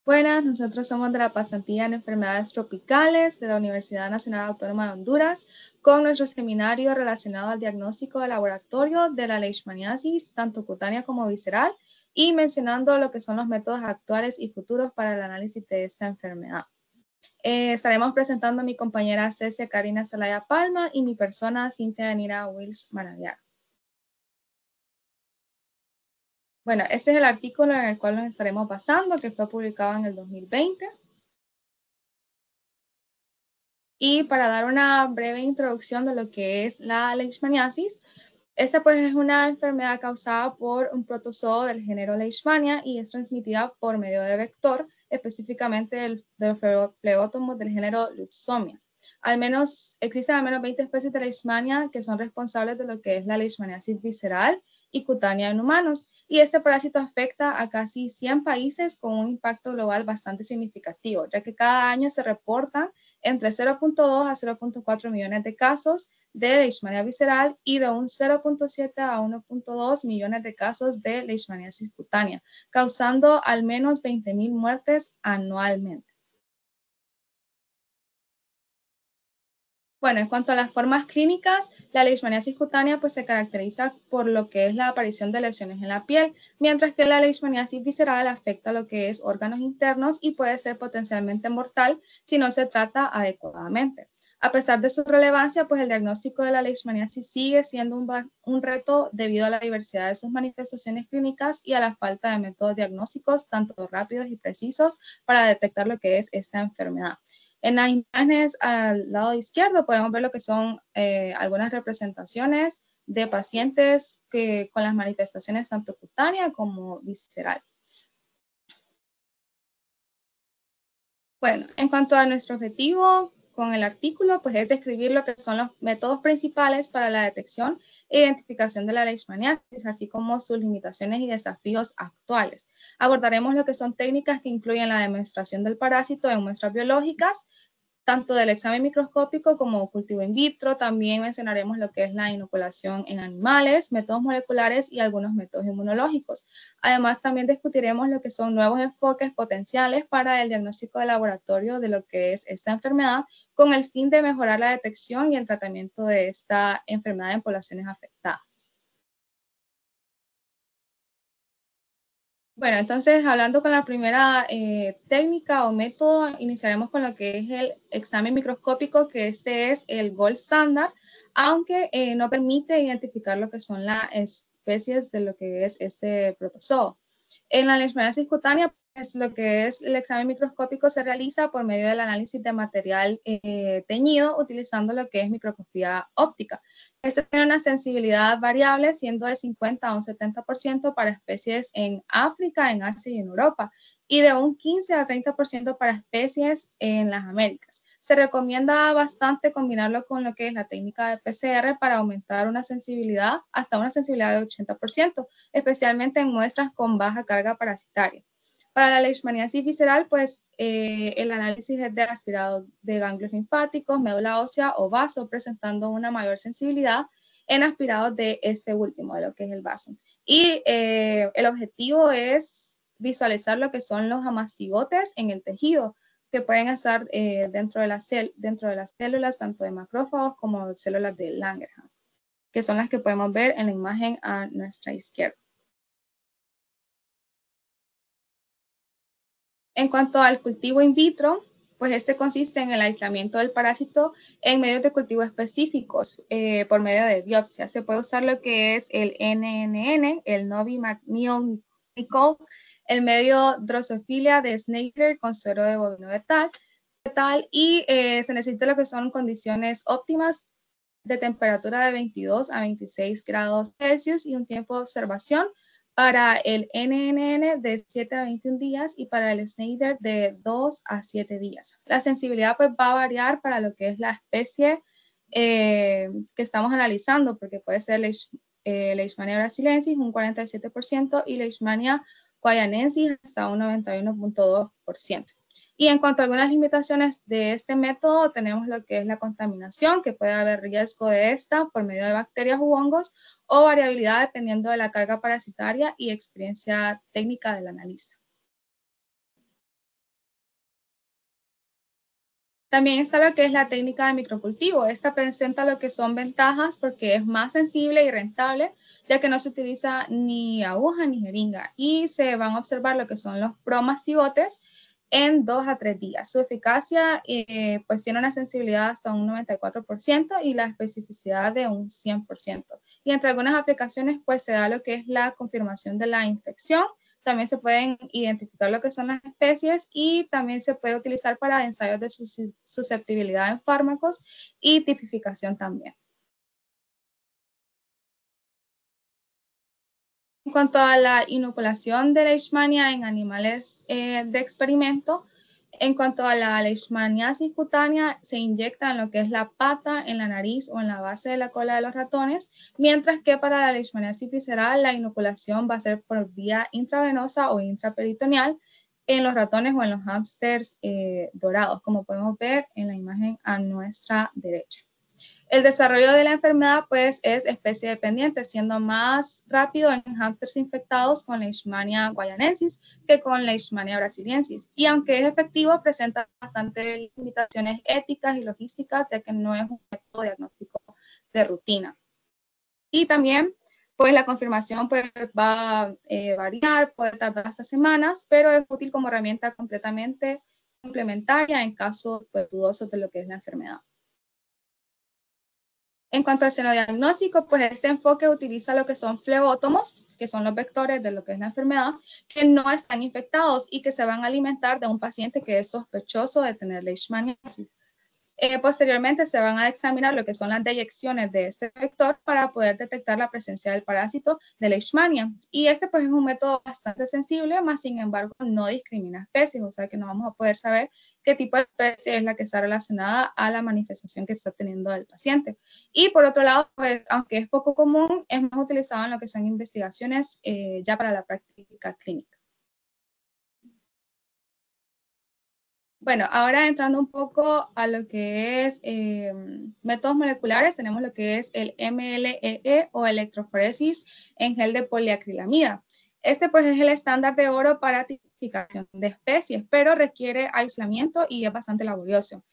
Buenas, nosotros somos de la pasantía en enfermedades tropicales de la Universidad Nacional Autónoma de Honduras con nuestro seminario relacionado al diagnóstico de laboratorio de la leishmaniasis, tanto cutánea como visceral, y mencionando lo que son los métodos actuales y futuros para el análisis de esta enfermedad. Estaremos presentando a mi compañera Cecia Karina Zelaya Palma y mi persona Cintia Yanira Wills Maradiaga. Bueno, este es el artículo en el cual nos estaremos basando, que fue publicado en el 2020. Y para dar una breve introducción de lo que es la leishmaniasis, esta pues es una enfermedad causada por un protozoo del género Leishmania y es transmitida por medio de vector, específicamente de los fleótomos del género Luxomia. Existen al menos 20 especies de Leishmania que son responsables de lo que es la leishmaniasis visceral y cutánea en humanos. Y este parásito afecta a casi 100 países con un impacto global bastante significativo, ya que cada año se reportan entre 0.2 a 0.4 millones de casos de leishmania visceral y de un 0.7 a 1.2 millones de casos de leishmaniasis cutánea, causando al menos 20,000 muertes anualmente. Bueno, en cuanto a las formas clínicas, la leishmaniasis cutánea pues se caracteriza por lo que es la aparición de lesiones en la piel, mientras que la leishmaniasis visceral afecta lo que es órganos internos y puede ser potencialmente mortal si no se trata adecuadamente. A pesar de su relevancia, pues el diagnóstico de la leishmaniasis sigue siendo un reto debido a la diversidad de sus manifestaciones clínicas y a la falta de métodos diagnósticos tanto rápidos y precisos para detectar lo que es esta enfermedad. En las imágenes al lado izquierdo podemos ver lo que son algunas representaciones de pacientes con las manifestaciones tanto cutánea como visceral. Bueno, en cuanto a nuestro objetivo con el artículo, pues es describir lo que son los métodos principales para la detección e identificación de la leishmaniasis, así como sus limitaciones y desafíos actuales. Abordaremos lo que son técnicas que incluyen la demostración del parásito en muestras biológicas, tanto del examen microscópico como cultivo in vitro. También mencionaremos lo que es la inoculación en animales, métodos moleculares y algunos métodos inmunológicos. Además, también discutiremos lo que son nuevos enfoques potenciales para el diagnóstico de laboratorio de lo que es esta enfermedad, con el fin de mejorar la detección y el tratamiento de esta enfermedad en poblaciones afectadas. Bueno, entonces hablando con la primera técnica o método, iniciaremos con lo que es el examen microscópico, que este es el gold standard, aunque no permite identificar lo que son las especies de lo que es este protozoo. En la leishmaniasis cutánea, pues, lo que es el examen microscópico se realiza por medio del análisis de material teñido utilizando lo que es microscopía óptica. Este tiene una sensibilidad variable, siendo de 50 a un 70% para especies en África, en Asia y en Europa, y de un 15 a 30% para especies en las Américas. Se recomienda bastante combinarlo con lo que es la técnica de PCR para aumentar una sensibilidad hasta una sensibilidad de 80%, especialmente en muestras con baja carga parasitaria. Para la leishmaniasis visceral, pues el análisis es de aspirado de ganglios linfáticos, médula ósea o vaso, presentando una mayor sensibilidad en aspirados de este último, de lo que es el vaso. Y el objetivo es visualizar lo que son los amastigotes en el tejido, que pueden estar dentro de las células, tanto de macrófagos como células de Langerhans, que son las que podemos ver en la imagen a nuestra izquierda. En cuanto al cultivo in vitro, pues este consiste en el aislamiento del parásito en medios de cultivo específicos por medio de biopsia. Se puede usar lo que es el NNN, el Novi McNeil Nicole, el medio Drosophila de Sneijder con suero de bovino de tal y se necesita lo que son condiciones óptimas de temperatura de 22 a 26 grados Celsius y un tiempo de observación para el NNN de 7 a 21 días y para el Sneijder de 2 a 7 días. La sensibilidad pues va a variar para lo que es la especie que estamos analizando, porque puede ser Leishmania brasilensis un 47% y Leishmania guayanensis hasta un 91.2%. Y en cuanto a algunas limitaciones de este método, tenemos lo que es la contaminación, que puede haber riesgo de esta por medio de bacterias u hongos, o variabilidad dependiendo de la carga parasitaria y experiencia técnica del analista. También está lo que es la técnica de microcultivo. Esta presenta lo que son ventajas porque es más sensible y rentable, ya que no se utiliza ni aguja ni jeringa, y se van a observar lo que son los promastigotes en 2 a 3 días. Su eficacia pues tiene una sensibilidad hasta un 94% y la especificidad de un 100%. Y entre algunas aplicaciones pues se da lo que es la confirmación de la infección. También se pueden identificar lo que son las especies y también se puede utilizar para ensayos de susceptibilidad en fármacos y tipificación también. En cuanto a la inoculación de leishmania en animales de experimento, en cuanto a la leishmaniasis cutánea, se inyecta en lo que es la pata, en la nariz o en la base de la cola de los ratones, mientras que para la leishmaniasis visceral la inoculación va a ser por vía intravenosa o intraperitoneal en los ratones o en los hámsters dorados, como podemos ver en la imagen a nuestra derecha. El desarrollo de la enfermedad pues es especie dependiente, siendo más rápido en hámsters infectados con Leishmania guayanensis que con Leishmania brasiliensis. Y aunque es efectivo, presenta bastantes limitaciones éticas y logísticas, ya que no es un método diagnóstico de rutina. Y también pues la confirmación pues, va a variar, puede tardar hasta semanas, pero es útil como herramienta completamente complementaria en casos pues, dudosos de lo que es la enfermedad. En cuanto al senodiagnóstico, pues este enfoque utiliza lo que son flebótomos, que son los vectores de lo que es la enfermedad, que no están infectados y que se van a alimentar de un paciente que es sospechoso de tener leishmaniasis. Posteriormente se van a examinar lo que son las deyecciones de este vector para poder detectar la presencia del parásito de Leishmania. Y este pues es un método bastante sensible, más sin embargo no discrimina especies, o sea que no vamos a poder saber qué tipo de especie es la que está relacionada a la manifestación que está teniendo el paciente. Y por otro lado, pues aunque es poco común, es más utilizado en lo que son investigaciones ya para la práctica clínica. Bueno, ahora entrando un poco a lo que es métodos moleculares, tenemos lo que es el MLEE o electroforesis en gel de poliacrilamida. Este pues es el estándar de oro para tipificación de especies, pero requiere aislamiento y es bastante laborioso.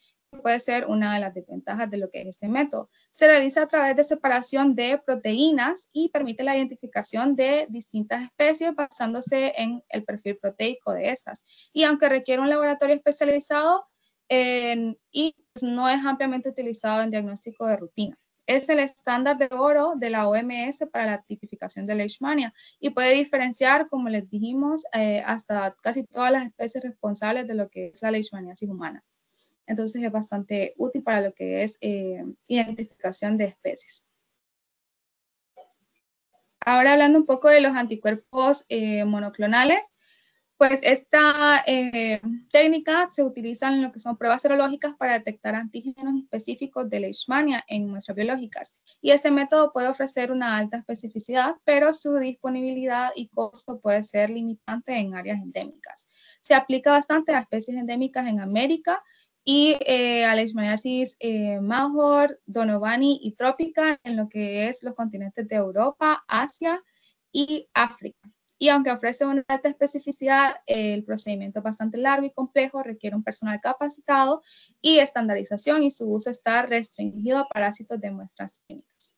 Puede ser una de las desventajas de lo que es este método. Se realiza a través de separación de proteínas y permite la identificación de distintas especies basándose en el perfil proteico de estas. Y aunque requiere un laboratorio especializado y no es ampliamente utilizado en diagnóstico de rutina. Es el estándar de oro de la OMS para la tipificación de Leishmania y puede diferenciar, como les dijimos, hasta casi todas las especies responsables de lo que es la leishmaniasis humana. Entonces es bastante útil para lo que es identificación de especies. Ahora hablando un poco de los anticuerpos monoclonales, pues esta técnica se utiliza en lo que son pruebas serológicas para detectar antígenos específicos de Leishmania en muestras biológicas. Y este método puede ofrecer una alta especificidad, pero su disponibilidad y costo puede ser limitante en áreas endémicas. Se aplica bastante a especies endémicas en América y a Leishmaniasis major, donovani y trópica en lo que es los continentes de Europa, Asia y África. Y aunque ofrece una alta especificidad, el procedimiento es bastante largo y complejo, requiere un personal capacitado y estandarización, y su uso está restringido a parásitos de muestras clínicas.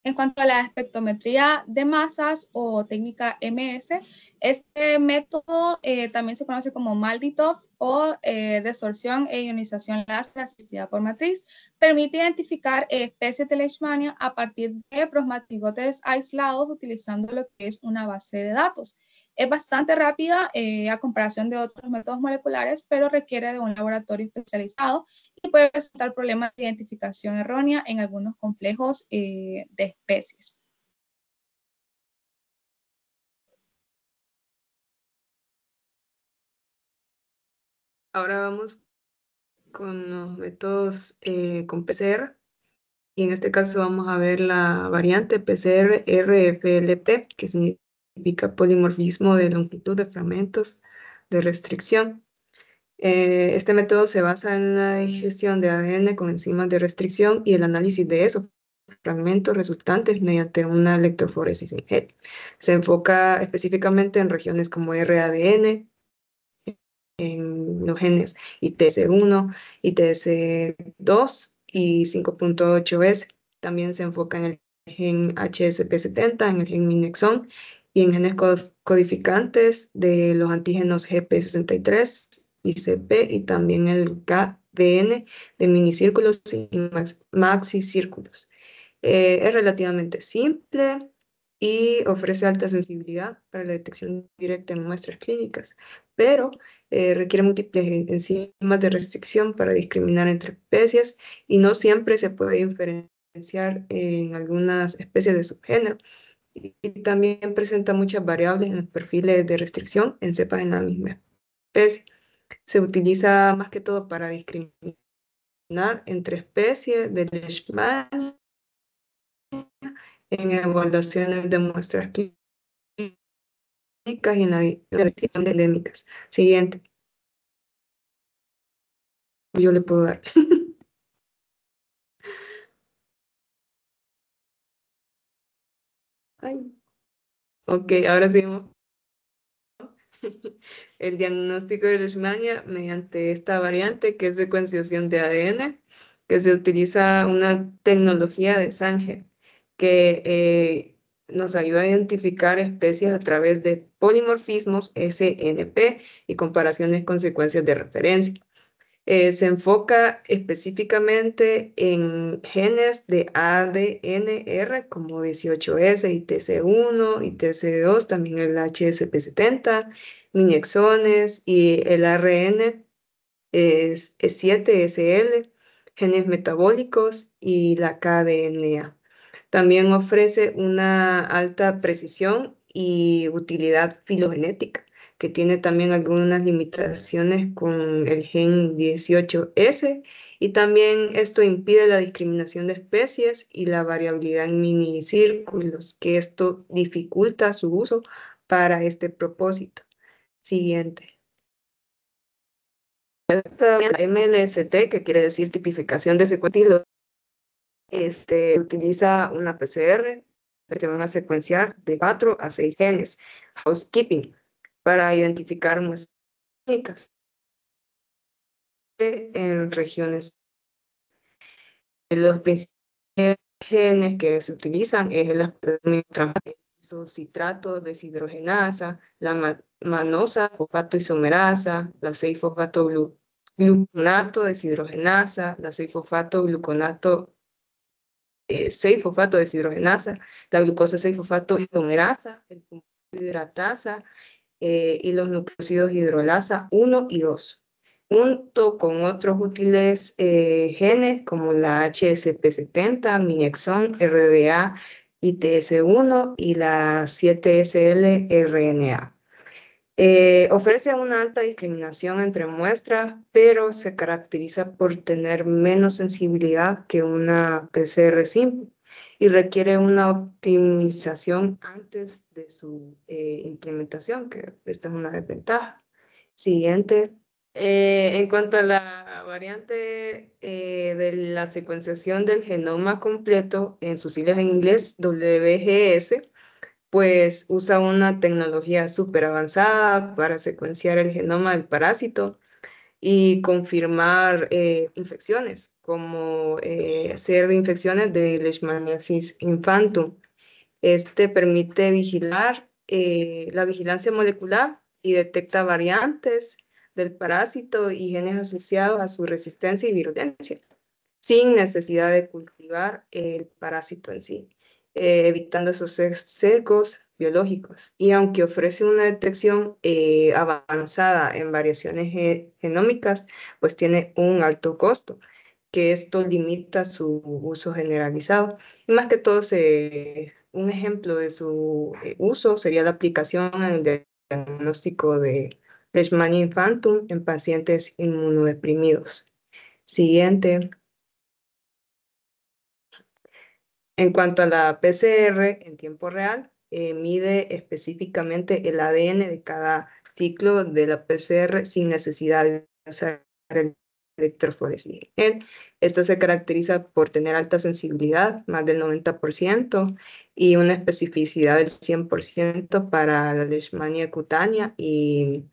En cuanto a la espectrometría de masas o técnica MS, este método también se conoce como MALDI-TOF o desorción e ionización láser asistida por matriz. Permite identificar especies de Leishmania a partir de prosmatigotes aislados utilizando lo que es una base de datos. Es bastante rápida a comparación de otros métodos moleculares, pero requiere de un laboratorio especializado y puede presentar problemas de identificación errónea en algunos complejos de especies. Ahora vamos con los métodos con PCR, y en este caso vamos a ver la variante PCR-RFLP, que significa polimorfismo de longitud de fragmentos de restricción. Este método se basa en la digestión de ADN con enzimas de restricción y el análisis de eso fragmentos resultantes mediante una electroforesis en gel. Se enfoca específicamente en regiones como RADN, en los genes ITS1, ITS2 y 5.8S. También se enfoca en el gen HSP70, en el gen Minexon y en genes codificantes de los antígenos GP63 y CP y también el KDN de minicírculos y maxicírculos. Es relativamente simple y ofrece alta sensibilidad para la detección directa en muestras clínicas, pero requiere múltiples enzimas de restricción para discriminar entre especies y no siempre se puede diferenciar en algunas especies de subgénero. Y también presenta muchas variables en los perfiles de restricción en cepas en la misma especie. Se utiliza más que todo para discriminar entre especies de Leishmania en evaluaciones de muestras clínicas y en la detección de endémicas. Siguiente. Yo le puedo dar. Ay. Ok, ahora seguimos. El diagnóstico de Leishmania mediante esta variante que es secuenciación de ADN, que se utiliza una tecnología de Sanger que nos ayuda a identificar especies a través de polimorfismos SNP y comparaciones con secuencias de referencia. Se enfoca específicamente en genes de ADNR como 18S y TC1 y TC2, también el HSP70, mini exones y el ARN es 7SL, genes metabólicos y la KDNA. También ofrece una alta precisión y utilidad filogenética, que tiene también algunas limitaciones con el gen 18S y también esto impide la discriminación de especies y la variabilidad en minicírculos, que esto dificulta su uso para este propósito. Siguiente. Esta MLST, que quiere decir tipificación de secuencias, utiliza una PCR que se van a secuenciar de 4 a 6 genes, housekeeping, para identificar muestras clínicas en regiones. Los principales genes que se utilizan es el citrato deshidrogenasa, la manosa fosfato isomerasa, la 6-fosfato gluconato deshidrogenasa, la 6-fosfato gluconato 6-fosfato deshidrogenasa, la glucosa 6-fosfato isomerasa, el hidratasa y los nucleósidos hidrolasa 1 y 2, junto con otros útiles genes como la HSP70, Minexon, RDA, ITS1 y la 7SL-RNA. Ofrece una alta discriminación entre muestras, pero se caracteriza por tener menos sensibilidad que una PCR simple y requiere una optimización antes de su implementación, que esta es una desventaja. Siguiente. En cuanto a la variante de la secuenciación del genoma completo, en sus siglas en inglés, WGS, pues usa una tecnología súper avanzada para secuenciar el genoma del parásito y confirmar infecciones, como ser infecciones de Leishmaniasis infantum. Este permite vigilar la vigilancia molecular y detecta variantes del parásito y genes asociados a su resistencia y virulencia, sin necesidad de cultivar el parásito en sí, evitando esos sesgos biológicos. Y aunque ofrece una detección avanzada en variaciones genómicas, pues tiene un alto costo, que esto limita su uso generalizado. Y más que todo, un ejemplo de su uso sería la aplicación en el diagnóstico de Leishmania infantum en pacientes inmunodeprimidos. Siguiente. En cuanto a la PCR en tiempo real, mide específicamente el ADN de cada ciclo de la PCR sin necesidad de usar el electroforesis en él. Esto se caracteriza por tener alta sensibilidad, más del 90%, y una especificidad del 100% para la leishmania cutánea y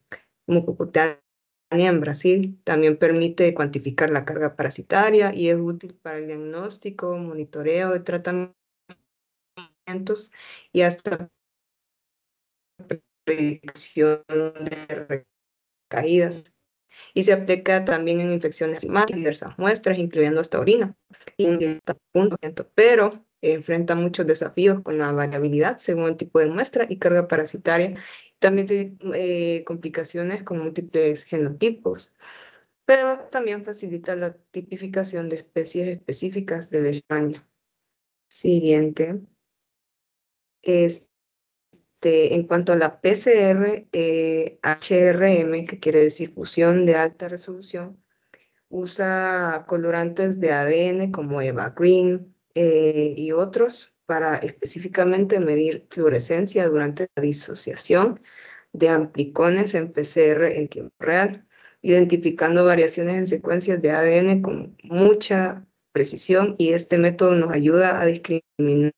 mucocutánea en Brasil. También permite cuantificar la carga parasitaria y es útil para el diagnóstico, monitoreo de tratamientos y hasta predicción de recaídas. Y se aplica también en infecciones asmáticas, diversas muestras, incluyendo hasta orina. Pero enfrenta muchos desafíos con la variabilidad según el tipo de muestra y carga parasitaria. También tiene complicaciones con múltiples genotipos, pero también facilita la tipificación de especies específicas de Leishmania. Siguiente. En cuanto a la PCR, HRM, que quiere decir fusión de alta resolución, usa colorantes de ADN como Eva Green y otros para específicamente medir fluorescencia durante la disociación de amplicones en PCR en tiempo real, identificando variaciones en secuencias de ADN con mucha precisión, y este método nos ayuda a discriminar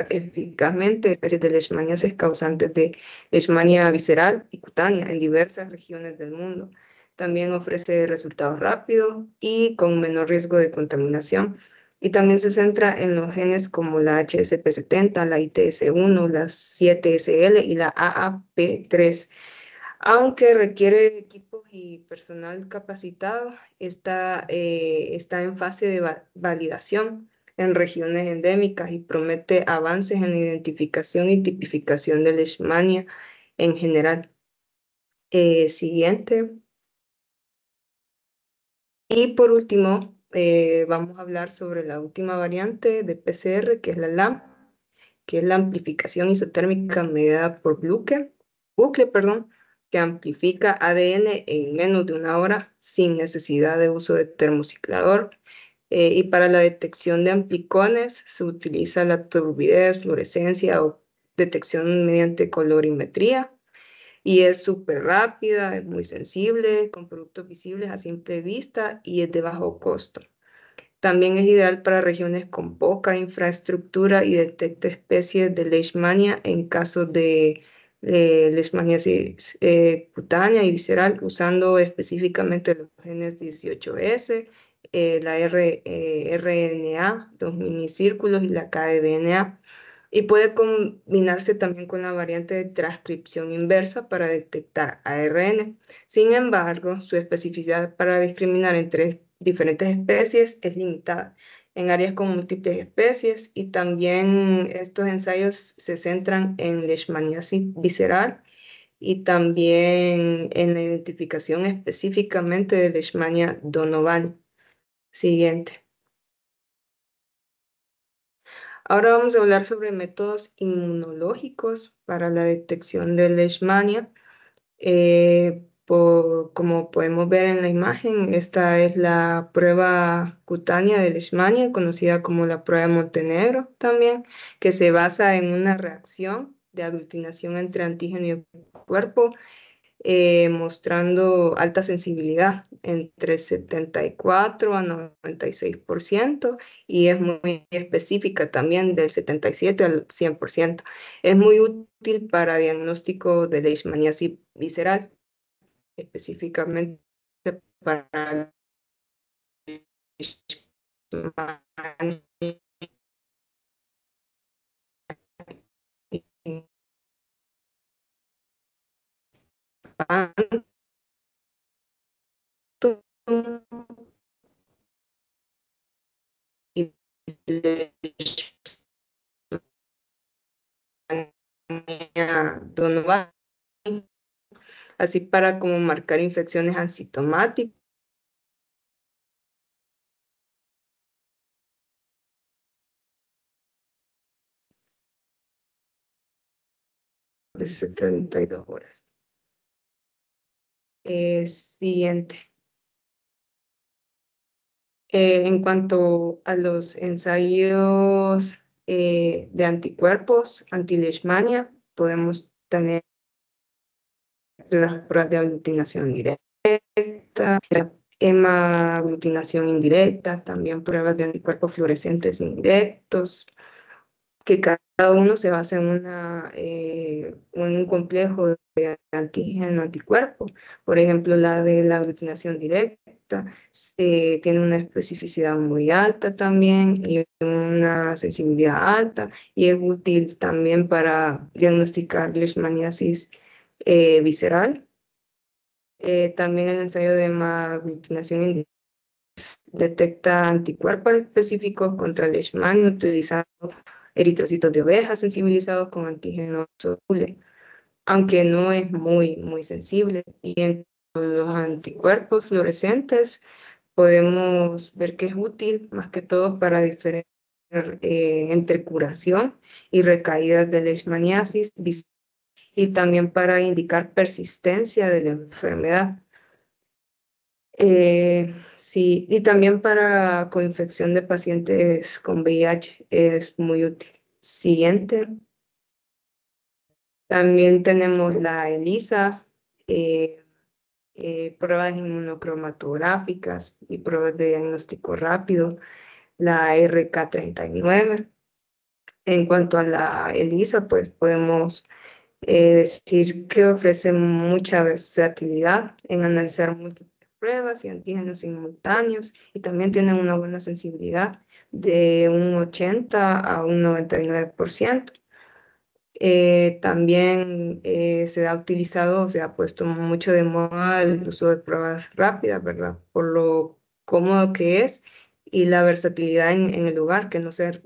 eficazmente especies de leishmaniasis causantes de leishmania visceral y cutánea en diversas regiones del mundo. También ofrece resultados rápidos y con menor riesgo de contaminación. Y también se centra en los genes como la HSP70, la ITS1, la 7SL y la AAP3. Aunque requiere equipos y personal capacitado, está en fase de validación en regiones endémicas y promete avances en la identificación y tipificación de leishmania en general. Siguiente. Y por último, vamos a hablar sobre la última variante de PCR, que es la LAMP, que es la amplificación isotérmica mediada por bucle, que amplifica ADN en menos de una hora sin necesidad de uso de termociclador. Y para la detección de amplicones se utiliza la turbidez, fluorescencia o detección mediante colorimetría. Y es súper rápida, es muy sensible, con productos visibles a simple vista y es de bajo costo. También es ideal para regiones con poca infraestructura y detecta especies de leishmania en caso de leishmaniasis cutánea y visceral, usando específicamente los genes 18S, la RNA, los minicírculos y la KDNA. Y puede combinarse también con la variante de transcripción inversa para detectar ARN. Sin embargo, su especificidad para discriminar entre diferentes especies es limitada en áreas con múltiples especies, y también estos ensayos se centran en leishmaniasis visceral y también en la identificación específicamente de Leishmania donovani. Siguiente. Ahora vamos a hablar sobre métodos inmunológicos para la detección de Leishmania. Como podemos ver en la imagen, esta es la prueba cutánea de Leishmania, conocida como la prueba de Montenegro también, que se basa en una reacción de aglutinación entre antígeno y cuerpo, mostrando alta sensibilidad entre 74 a 96%, y es muy específica también del 77 al 100%. Es muy útil para diagnóstico de leishmaniasis visceral, específicamente para Donovan, así para como marcar infecciones asintomáticas de 72 horas. Siguiente. En cuanto a los ensayos de anticuerpos anti-leishmania, podemos tener las pruebas de aglutinación directa, hemaglutinación indirecta, también pruebas de anticuerpos fluorescentes indirectos, que cada uno se basa en un complejo de antígeno-anticuerpo. Por ejemplo, la de la aglutinación directa tiene una especificidad muy alta también y una sensibilidad alta, y es útil también para diagnosticar leishmaniasis visceral. También el ensayo de hemaglutinación indirecta detecta anticuerpos específicos contra el leishmania utilizando eritrocitos de oveja sensibilizados con antígenos solubles, aunque no es muy sensible. Y en los anticuerpos fluorescentes podemos ver que es útil más que todo para diferenciar entre curación y recaídas de leishmaniasis y también para indicar persistencia de la enfermedad. Sí, y también para coinfección de pacientes con VIH es muy útil. Siguiente. También tenemos la ELISA, pruebas inmunocromatográficas y pruebas de diagnóstico rápido, la RK39. En cuanto a la ELISA, pues podemos decir que ofrece mucha versatilidad en analizar múltiples pruebas y antígenos simultáneos, y también tiene una buena sensibilidad de un 80 a un 99%. También se ha utilizado, se ha puesto mucho de moda el uso de pruebas rápidas, ¿verdad? Por lo cómodo que es y la versatilidad en el lugar, que no se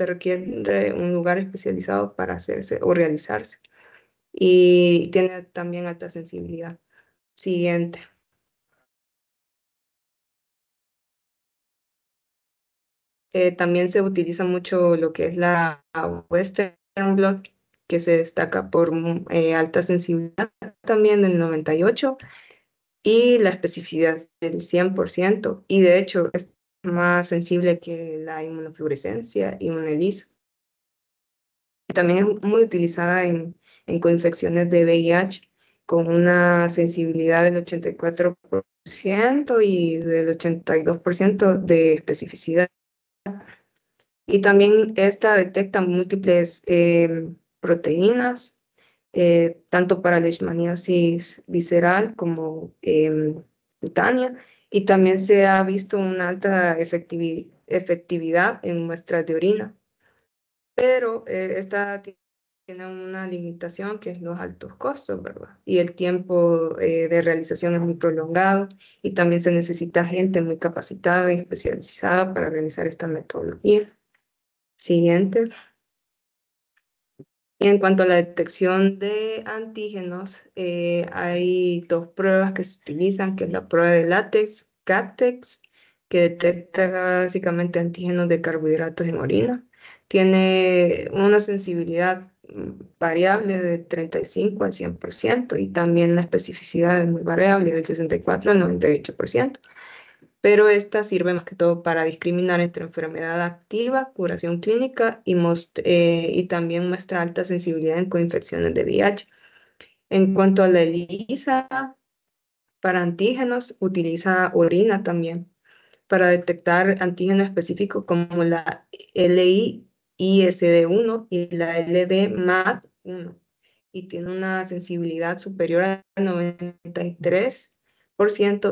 requiere un lugar especializado para hacerse o realizarse. Y tiene también alta sensibilidad. Siguiente. También se utiliza mucho lo que es la Western Blot, que se destaca por alta sensibilidad también del 98 y la especificidad del 100%, y de hecho es más sensible que la inmunofluorescencia y una ELISA. También es muy utilizada en coinfecciones de VIH con una sensibilidad del 84% y del 82% de especificidad. Y también esta detecta múltiples proteínas, tanto para leishmaniasis visceral como cutánea, y también se ha visto una alta efectividad en muestras de orina, pero esta tiene una limitación que es los altos costos, ¿verdad? Y el tiempo de realización es muy prolongado, y también se necesita gente muy capacitada y especializada para realizar esta metodología. Siguiente. Y en cuanto a la detección de antígenos, hay dos pruebas que se utilizan, que es la prueba de látex, CATEX, que detecta básicamente antígenos de carbohidratos en orina. Tiene una sensibilidad variable de 35 al 100%, y también la especificidad es muy variable, del 64 al 98%. Pero esta sirve más que todo para discriminar entre enfermedad activa, curación clínica y también muestra alta sensibilidad en coinfecciones de VIH. En cuanto a la ELISA, para antígenos, utiliza orina también para detectar antígenos específicos como la LI-ISD1 y la LB-MAT1, y tiene una sensibilidad superior al 93%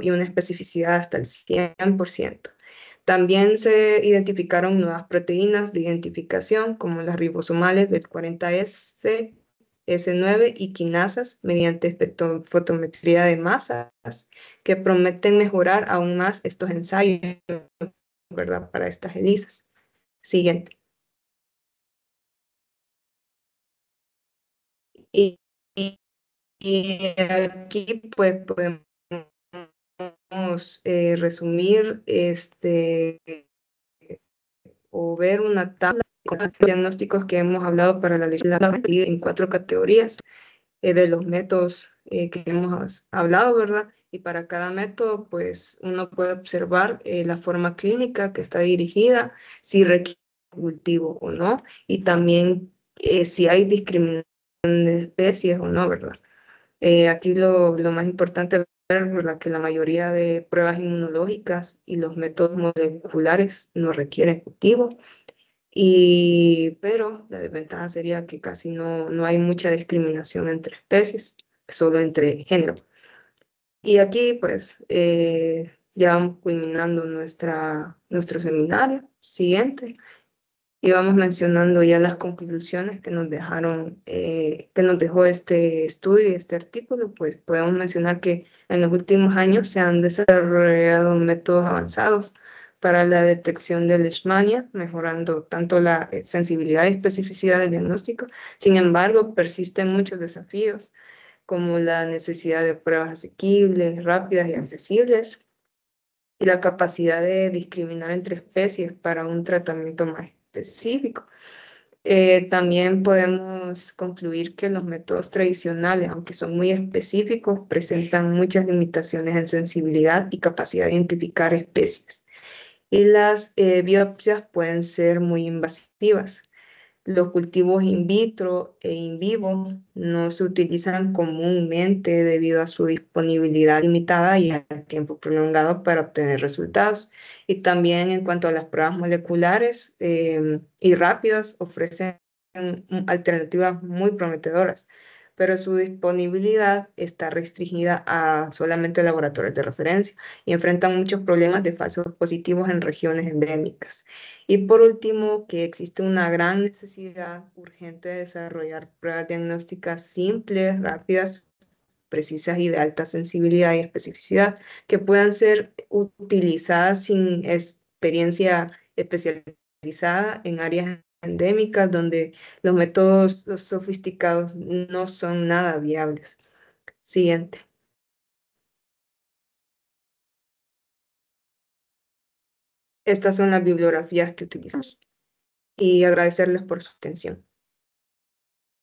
y una especificidad hasta el 100%. También se identificaron nuevas proteínas de identificación como las ribosomales del 40S, S9 y quinasas mediante fotometría de masas, que prometen mejorar aún más estos ensayos, ¿verdad? Para estas ELISAs. Siguiente. Y, y- y aquí pues podemos resumir o ver una tabla con los diagnósticos que hemos hablado para la leishmaniasis en 4 categorías de los métodos que hemos hablado, ¿verdad? Y para cada método, pues uno puede observar la forma clínica que está dirigida, si requiere cultivo o no, y también si hay discriminación de especies o no, ¿verdad? Aquí lo más importante por la que la mayoría de pruebas inmunológicas y los métodos moleculares no requieren cultivo. Pero la desventaja sería que casi no hay mucha discriminación entre especies, solo entre género. Y aquí, pues, ya vamos culminando nuestro seminario siguiente y vamos mencionando ya las conclusiones que nos que nos dejó este estudio y este artículo. Pues podemos mencionar que en los últimos años se han desarrollado métodos avanzados para la detección de Leishmania, mejorando tanto la sensibilidad y especificidad del diagnóstico. Sin embargo, persisten muchos desafíos, como la necesidad de pruebas asequibles, rápidas y accesibles, y la capacidad de discriminar entre especies para un tratamiento más específico. También podemos concluir que los métodos tradicionales, aunque son muy específicos, presentan muchas limitaciones en sensibilidad y capacidad de identificar especies. Y las biopsias pueden ser muy invasivas. Los cultivos in vitro e in vivo no se utilizan comúnmente debido a su disponibilidad limitada y al tiempo prolongado para obtener resultados. Y también en cuanto a las pruebas moleculares y rápidas, ofrecen alternativas muy prometedoras, pero su disponibilidad está restringida a solamente laboratorios de referencia y enfrentan muchos problemas de falsos positivos en regiones endémicas. Y por último, que existe una gran necesidad urgente de desarrollar pruebas diagnósticas simples, rápidas, precisas y de alta sensibilidad y especificidad, que puedan ser utilizadas sin experiencia especializada en áreas endémicas donde los métodos sofisticados no son nada viables. Siguiente. Estas son las bibliografías que utilizamos y agradecerles por su atención.